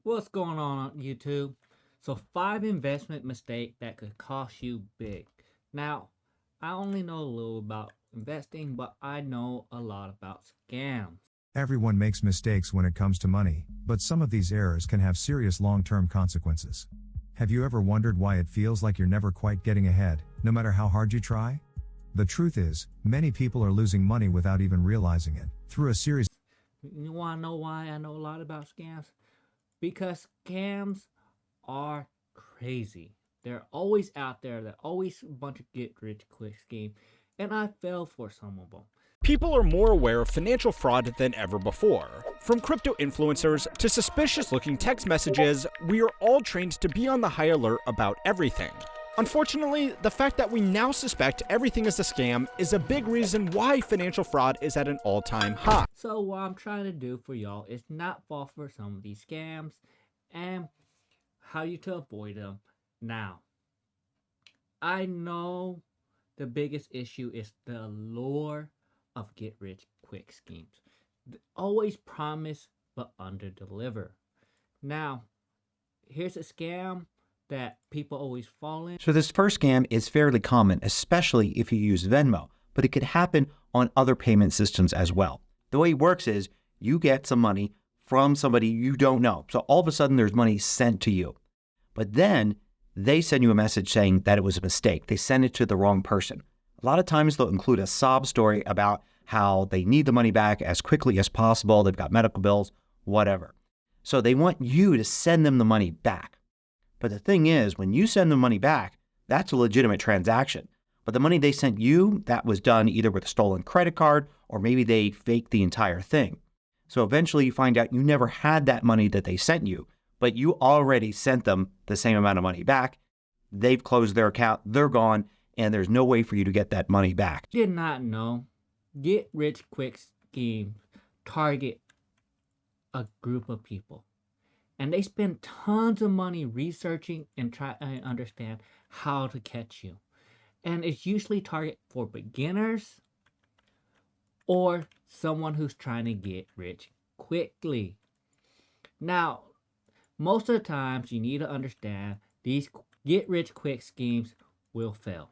What's going on YouTube? So 5 investment mistakes that could cost you big. Now, I only know a little about investing, but I know a lot about scams. Everyone makes mistakes when it comes to money, but some of these errors can have serious long-term consequences. Have you ever wondered why it feels like you're never quite getting ahead, no matter how hard you try? The truth is, many people are losing money without even realizing it, through a series. You want to know why I know a lot about scams? Because scams are crazy. They're always out there. They're always a bunch of get rich quick schemes, and I fell for some of them. People are more aware of financial fraud than ever before. From crypto influencers to suspicious looking text messages, we are all trained to be on the high alert about everything. Unfortunately, the fact that we now suspect everything is a scam is a big reason why financial fraud is at an all-time high. So what I'm trying to do for y'all is not fall for some of these scams and how you to avoid them. Now, I know the biggest issue is the allure of get rich quick schemes. Always promise but under deliver. Now, here's a scam that people always fall in. So this first scam is fairly common, especially if you use Venmo, but it could happen on other payment systems as well. The way it works is you get some money from somebody you don't know. So all of a sudden there's money sent to you, but then they send you a message saying that it was a mistake. They send it to the wrong person. A lot of times they'll include a sob story about how they need the money back as quickly as possible. They've got medical bills, whatever. So they want you to send them the money back. But the thing is, when you send the money back, that's a legitimate transaction. But the money they sent you, that was done either with a stolen credit card or maybe they faked the entire thing. So eventually you find out you never had that money that they sent you, but you already sent them the same amount of money back. They've closed their account, they're gone, and there's no way for you to get that money back. Did not know get rich quick schemes target a group of people. And they spend tons of money researching and trying to understand how to catch you. And it's usually targeted for beginners or someone who's trying to get rich quickly. Now, most of the times you need to understand these get rich quick schemes will fail.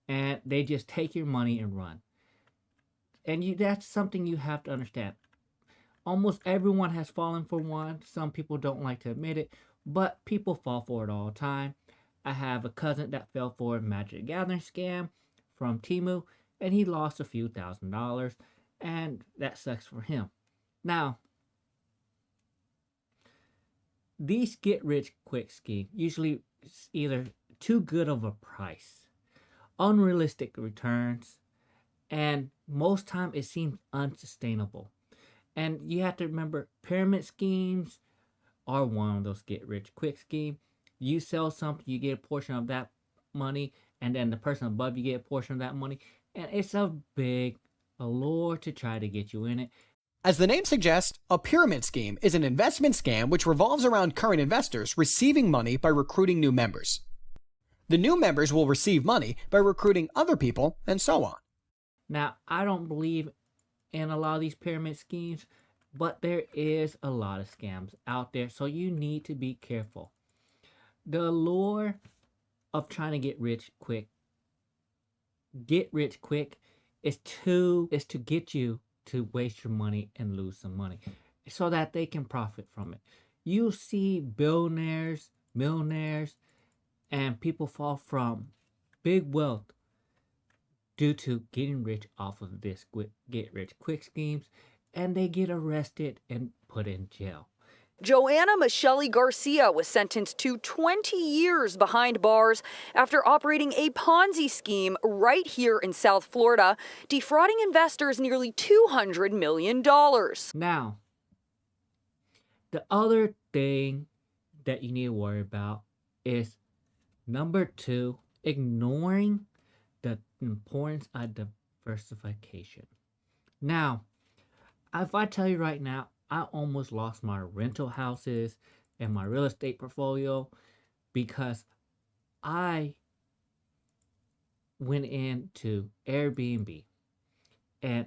And they just take your money and run. And that's something you have to understand. Almost everyone has fallen for one. Some people don't like to admit it, but people fall for it all the time. I have a cousin that fell for a Magic Gathering scam from Temu, and he lost a few $1,000s, and that sucks for him. Now, these get rich quick schemes usually either too good of a price, unrealistic returns, and most time it seems unsustainable. And you have to remember, pyramid schemes are one of those get rich quick scheme. You sell something, you get a portion of that money, and then the person above you get a portion of that money. And it's a big allure to try to get you in it. As the name suggests, a pyramid scheme is an investment scam which revolves around current investors receiving money by recruiting new members. The new members will receive money by recruiting other people, and so on. Now, I don't believe in a lot of these pyramid schemes, but there is a lot of scams out there, so you need to be careful. The allure of trying to get rich quick is to get you to waste your money and lose some money so that they can profit from it. You see billionaires, millionaires, and people fall from big wealth due to getting rich off of this get rich quick schemes, and they get arrested and put in jail. Joanna Michele Garcia was sentenced to 20 years behind bars after operating a Ponzi scheme right here in South Florida, defrauding investors nearly $200 million. Now, the other thing that you need to worry about is number 2, ignoring the importance of diversification. Now, if I tell you right now, I almost lost my rental houses and my real estate portfolio because I went into Airbnb and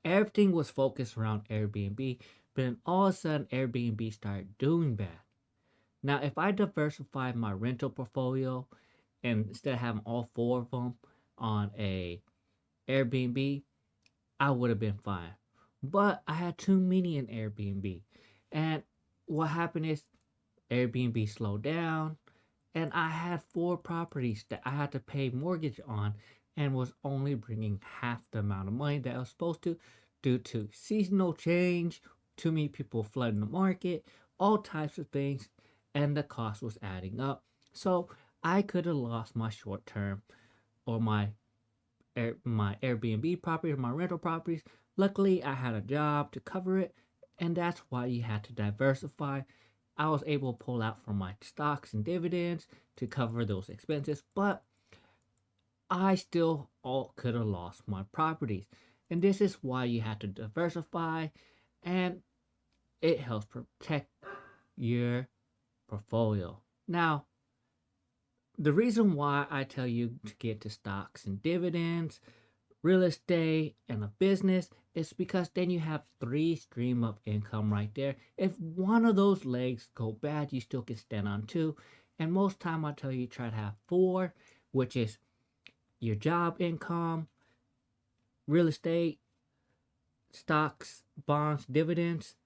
everything was focused around Airbnb, but then all of a sudden Airbnb started doing bad. Now, if I diversified my rental portfolio and instead of having all four of them on a Airbnb, I would have been fine. But I had too many in Airbnb. And what happened is Airbnb slowed down and I had four properties that I had to pay mortgage on and was only bringing half the amount of money that I was supposed to due to seasonal change, too many people flooding the market, all types of things, and the cost was adding up. So I could have lost my short term or my Airbnb property or my rental properties. Luckily, I had a job to cover it, and that's why you had to diversify. I was able to pull out from my stocks and dividends to cover those expenses, but I still all could have lost my properties. And this is why you have to diversify, and it helps protect your portfolio. Now, the reason why I tell you to get to stocks and dividends, real estate, and a business is because then you have three stream of income right there. If one of those legs go bad, you still can stand on two. And most time I tell you try to have four, which is your job income, real estate, stocks, bonds, dividends,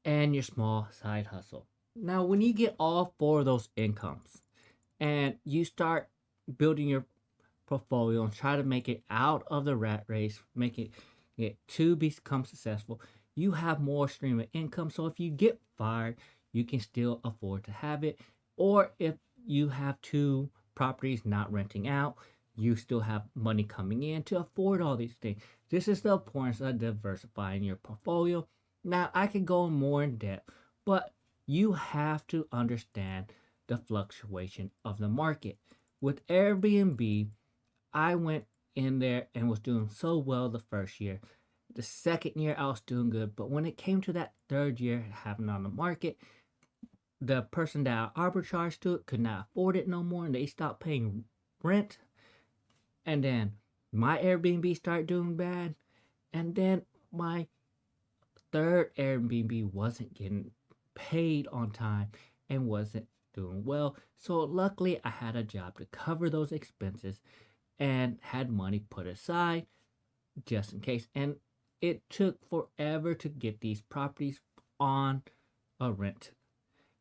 and your small side hustle. Now, when you get all four of those incomes and you start building your portfolio and try to make it out of the rat race, make it to become successful, you have more stream of income. So if you get fired, you can still afford to have it. Or if you have two properties not renting out, you still have money coming in to afford all these things. This is the importance of diversifying your portfolio. Now, I could go more in depth, but you have to understand the fluctuation of the market. With Airbnb, I went in there and was doing so well the first year. The second year, I was doing good, but when it came to that third year having on the market, the person that I arbitraged to it could not afford it no more, and they stopped paying rent. And then my Airbnb started doing bad, and then my third Airbnb wasn't getting paid on time and wasn't doing well. So luckily, I had a job to cover those expenses and had money put aside just in case. And it took forever to get these properties on a rent.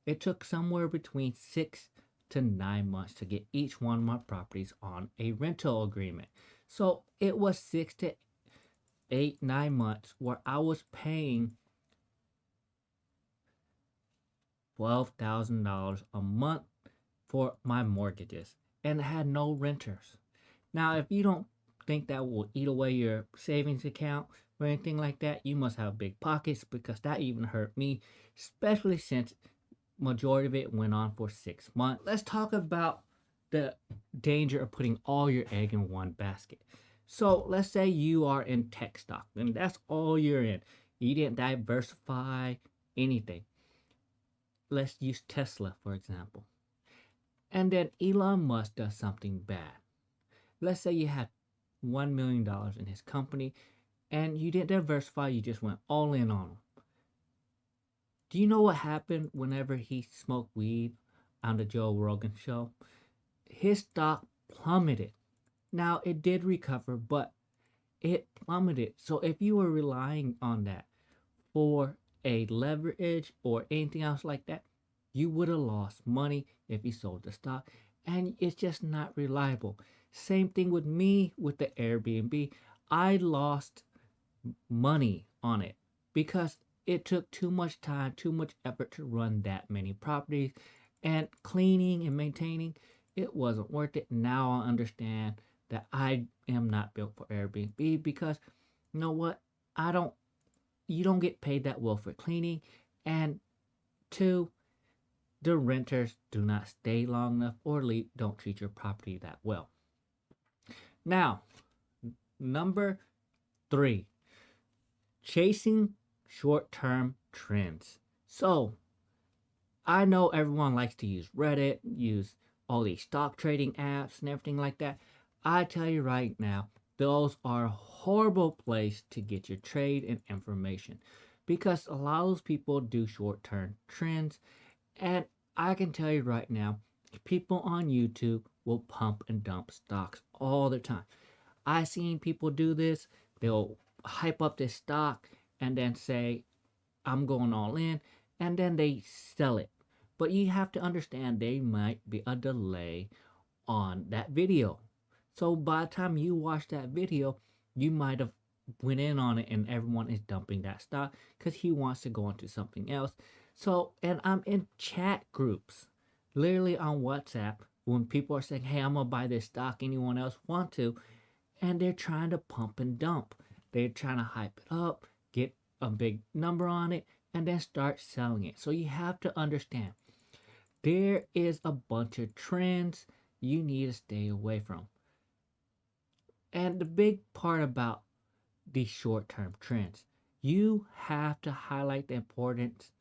It took somewhere between 6 to 9 months to get each one of my properties on a rental agreement. So it was 6 to 8, 9 months where I was paying $12,000 a month for my mortgages and had no renters. Now, if you don't think that will eat away your savings account or anything like that, you must have big pockets, because that even hurt me, especially since majority of it went on for 6 months. Let's talk about the danger of putting all your egg in one basket. So let's say you are in tech stock and that's all you're in. You didn't diversify anything. Let's use Tesla, for example. And then Elon Musk does something bad. Let's say you had $1 million in his company and you didn't diversify, you just went all in on him. Do you know what happened whenever he smoked weed on the Joe Rogan show? His stock plummeted. Now, it did recover, but it plummeted. So if you were relying on that for a leverage or anything else like that, you would have lost money if you sold the stock. And it's just not reliable. Same thing with me with the Airbnb. I lost money on it because it took too much time, too much effort to run that many properties, and cleaning and maintaining, it wasn't worth it. Now I understand that I am not built for Airbnb because you know what? You don't get paid that well for cleaning, and two, the renters do not stay long enough or don't treat your property that well. Now, number 3, chasing short-term trends. So, I know everyone likes to use Reddit, use all these stock trading apps and everything like that. I tell you right now, those are a horrible place to get your trade and information because a lot of those people do short-term trends And I can tell you right now, people on YouTube will pump and dump stocks all the time. I've seen people do this. They'll hype up this stock and then say, I'm going all in, and then they sell it. But you have to understand there might be a delay on that video. So by the time you watch that video, you might have went in on it and everyone is dumping that stock because he wants to go into something else. So, and I'm in chat groups, literally on WhatsApp, when people are saying, hey, I'm gonna buy this stock, anyone else want to? And they're trying to pump and dump. They're trying to hype it up, get a big number on it, and then start selling it. So you have to understand, there is a bunch of trends you need to stay away from. And the big part about these short-term trends, you have to highlight the importance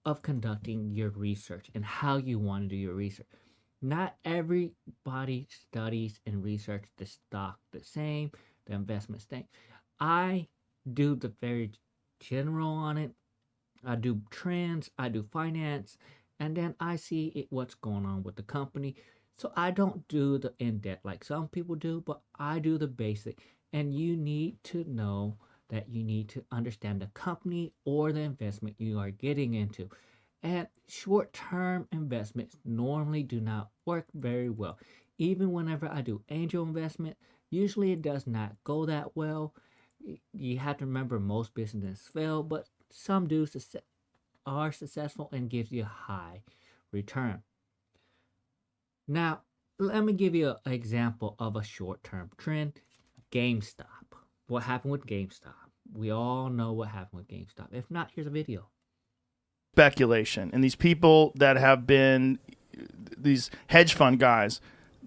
of conducting your research and how you want to do your research. Not everybody studies and research the stock the same, the investment same. I do the very general on it. I do trends, I do finance, and then I see what's going on with the company. So I don't do the in-depth like some people do, but I do the basic. And you need to know that you need to understand the company or the investment you are getting into. And short-term investments normally do not work very well. Even whenever I do angel investment, usually it does not go that well. You have to remember most businesses fail, but some are successful and gives you a high return. Now, let me give you an example of a short-term trend. GameStop. What happened with GameStop? We all know what happened with GameStop. If not, here's a video. Speculation. And these people that have been, these hedge fund guys,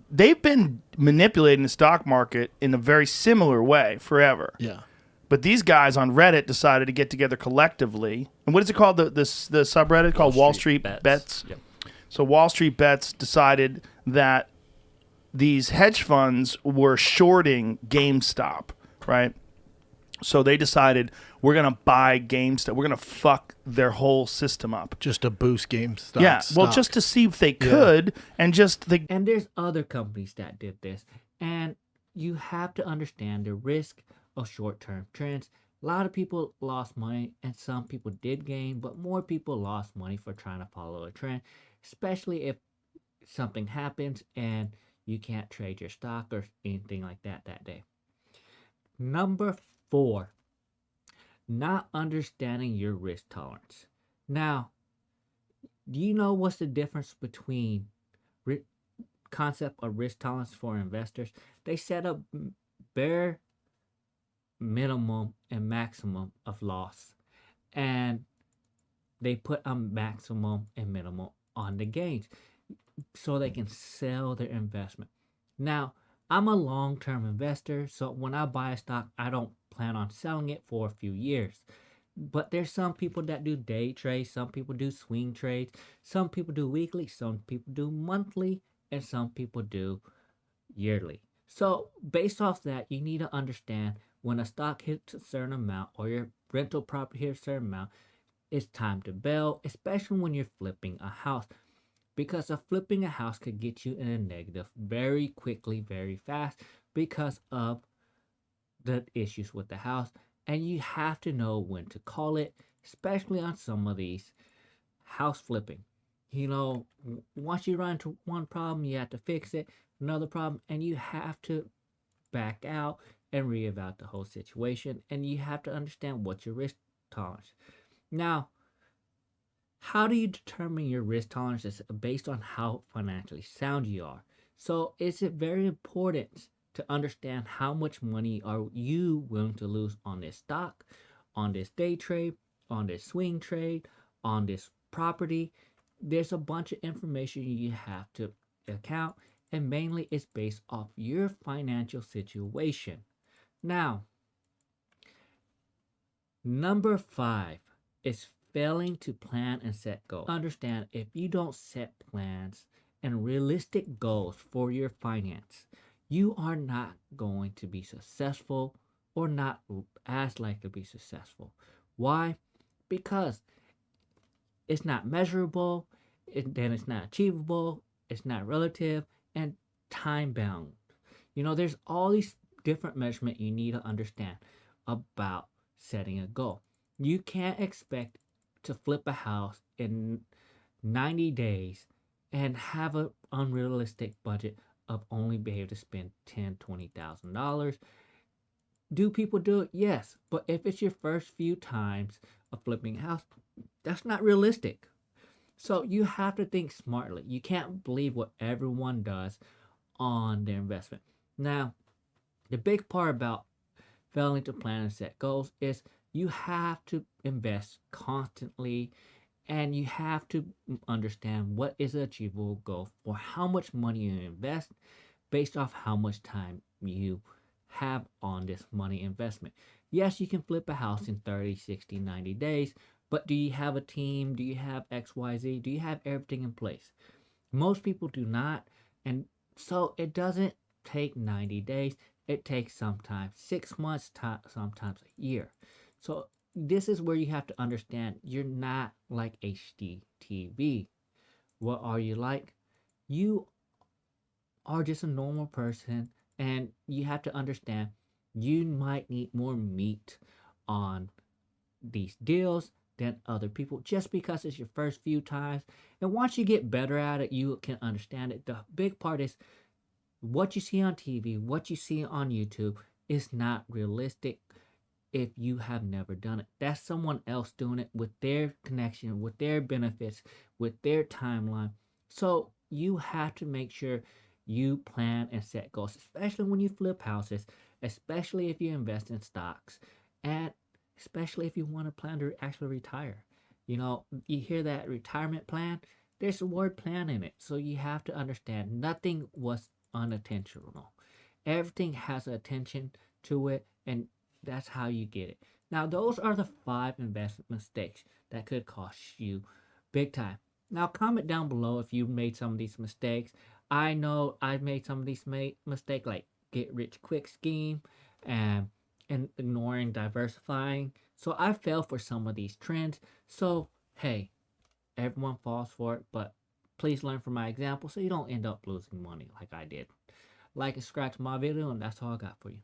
they've been manipulating the stock market in a very similar way forever. Yeah. But these guys on Reddit decided to get together collectively. And what is it called? The subreddit called Wall Street Bets. Yep. So Wall Street Bets decided that these hedge funds were shorting GameStop, right? So they decided, we're going to buy GameStop. We're going to fuck their whole system up. Just to boost GameStop. Yeah, well, stock. just to see if they could, and just the And there's other companies that did this. And you have to understand the risk of short-term trends. A lot of people lost money and some people did gain, but more people lost money for trying to follow a trend, especially if something happens and you can't trade your stock or anything like that day. Number 4, not understanding your risk tolerance. Now, do you know what's the difference between concept of risk tolerance for investors? They set up bare minimum and maximum of loss, and they put a maximum and minimum on the gains so they can sell their investment. Now, I'm a long-term investor, so when I buy a stock, I don't plan on selling it for a few years. But there's some people that do day trades, some people do swing trades, some people do weekly, some people do monthly, and some people do yearly. So based off that, you need to understand when a stock hits a certain amount or your rental property hits a certain amount, it's time to bail, especially when you're flipping a house. Because flipping a house could get you in a negative very quickly, very fast, because of the issues with the house. And you have to know when to call it, especially on some of these house flipping. You know, once you run into one problem, you have to fix it, another problem, and you have to back out and reevaluate the whole situation. And you have to understand what's your risk tolerance. Now, how do you determine your risk tolerance? Is based on how financially sound you are. So it's very important to understand how much money are you willing to lose on this stock, on this day trade, on this swing trade, on this property. There's a bunch of information you have to account, and mainly it's based off your financial situation. Now, number 5 is failing to plan and set goals. Understand, if you don't set plans and realistic goals for your finance, you are not going to be successful, or not as likely to be successful. Why? Because it's not measurable, then it's not achievable, it's not relative, and time bound. There's all these different measurement you need to understand about setting a goal. You can't expect to flip a house in 90 days and have an unrealistic budget of only being able to spend $10,000-$20,000. Do people do it? Yes. But if it's your first few times of flipping a house, that's not realistic. So you have to think smartly. You can't believe what everyone does on their investment. Now, the big part about failing to plan and set goals is you have to invest constantly, and you have to understand what is an achievable goal for how much money you invest based off how much time you have on this money investment. Yes, you can flip a house in 30, 60, 90 days, but do you have a team? Do you have XYZ? Do you have everything in place? Most people do not, and so it doesn't take 90 days. It takes sometimes 6 months, sometimes a year. So this is where you have to understand you're not like HGTV. What are you like? You are just a normal person, and you have to understand you might need more meat on these deals than other people just because it's your first few times. And once you get better at it, you can understand it. The big part is what you see on TV, what you see on YouTube is not realistic if you have never done it. That's someone else doing it with their connection, with their benefits, with their timeline. So you have to make sure you plan and set goals, especially when you flip houses, especially if you invest in stocks, and especially if you want to plan to actually retire. You hear that retirement plan, there's the word plan in it. So you have to understand nothing was unintentional. Everything has attention to it, and that's how you get it. Now, those are the 5 investment mistakes that could cost you big time. Now, comment down below if you made some of these mistakes. I know I've made some of these mistakes, like get rich quick scheme and ignoring diversifying. So I fell for some of these trends. So, hey, everyone falls for it, but please learn from my example so you don't end up losing money like I did. Like and subscribe to my video, and that's all I got for you.